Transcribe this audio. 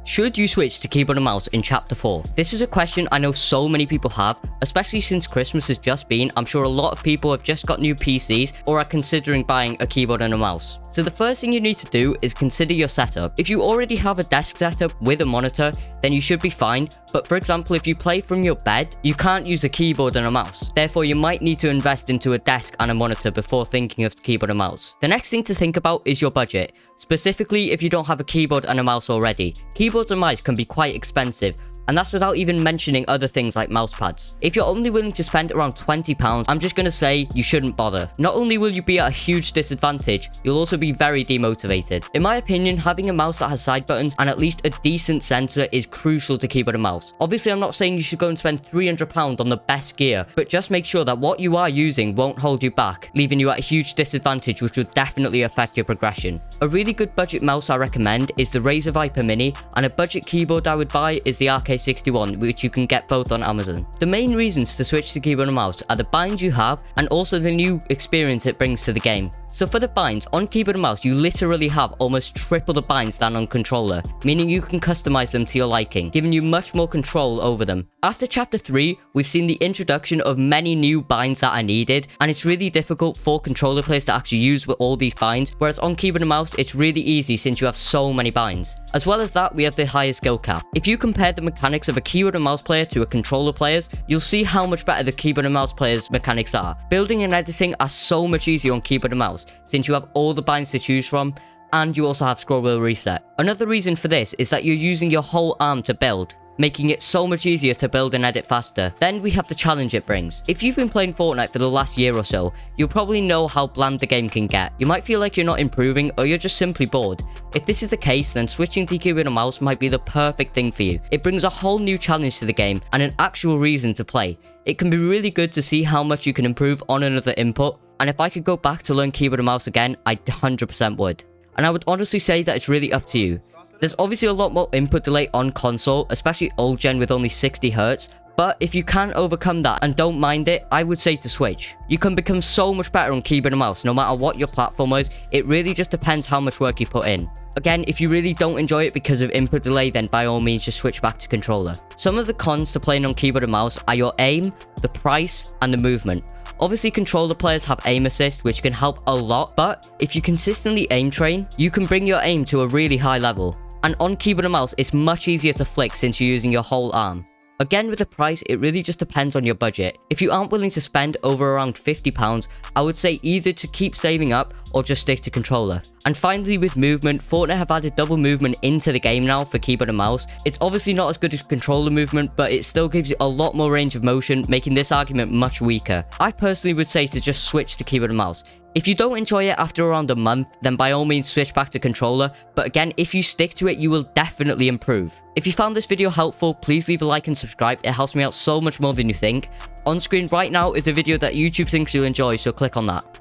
Should you switch to keyboard and mouse in Chapter 4? This is a question I know so many people have, especially since Christmas has just been. I'm sure a lot of people have just got new PCs or are considering buying a keyboard and a mouse. So the first thing you need to do is consider your setup. If you already have a desk setup with a monitor, then you should be fine. But for example, if you play from your bed, you can't use a keyboard and a mouse. Therefore, you might need to invest into a desk and a monitor before thinking of the keyboard and mouse. The next thing to think about is your budget. Specifically, if you don't have a keyboard and a mouse already. Keyboards and mice can be quite expensive, and that's without even mentioning other things like mouse pads. If you're only willing to spend around £20, I'm just gonna say you shouldn't bother. Not only will you be at a huge disadvantage, you'll also be very demotivated. In my opinion, having a mouse that has side buttons and at least a decent sensor is crucial to keyboard and mouse. Obviously, I'm not saying you should go and spend £300 on the best gear, but just make sure that what you are using won't hold you back, leaving you at a huge disadvantage, which will definitely affect your progression. A really good budget mouse I recommend is the Razer Viper Mini, and a budget keyboard I would buy is the RK61, which you can get both on Amazon. The main reasons to switch to keyboard and mouse are the binds you have and also the new experience it brings to the game. So for the binds, on keyboard and mouse, you literally have almost triple the binds than on controller, meaning you can customize them to your liking, giving you much more control over them. After Chapter 3, we've seen the introduction of many new binds that are needed, and it's really difficult for controller players to actually use with all these binds, whereas on keyboard and mouse, it's really easy since you have so many binds. As well as that, we have the higher skill cap. If you compare the mechanics of a keyboard and mouse player to a controller player's, you'll see how much better the keyboard and mouse player's mechanics are. Building and editing are so much easier on keyboard and mouse, since you have all the binds to choose from, and you also have scroll wheel reset. Another reason for this is that you're using your whole arm to build, making it so much easier to build and edit faster. Then we have the challenge it brings. If you've been playing Fortnite for the last year or so, you'll probably know how bland the game can get. You might feel like you're not improving, or you're just simply bored. If this is the case, then switching to keyboard and mouse might be the perfect thing for you. It brings a whole new challenge to the game and an actual reason to play. It can be really good to see how much you can improve on another input, and if I could go back to learn keyboard and mouse again, I 100% would. And I would honestly say that it's really up to you. There's obviously a lot more input delay on console, especially old gen with only 60Hz, but if you can overcome that and don't mind it, I would say to switch. You can become so much better on keyboard and mouse, no matter what your platform is. It really just depends how much work you put in. Again, if you really don't enjoy it because of input delay, then by all means just switch back to controller. Some of the cons to playing on keyboard and mouse are your aim, the price, and the movement. Obviously, controller players have aim assist, which can help a lot, but if you consistently aim train, you can bring your aim to a really high level. And on keyboard and mouse, it's much easier to flick since you're using your whole arm. Again, with the price, it really just depends on your budget. If you aren't willing to spend over around £50, I would say either to keep saving up or just stick to controller. And finally, with movement, Fortnite have added double movement into the game now for keyboard and mouse. It's obviously not as good as controller movement, but it still gives you a lot more range of motion, making this argument much weaker. I personally would say to just switch to keyboard and mouse. If you don't enjoy it after around a month, then by all means switch back to controller, but again, if you stick to it, you will definitely improve. If you found this video helpful, please leave a like and subscribe. It helps me out so much more than you think. On screen right now is a video that YouTube thinks you'll enjoy, so click on that.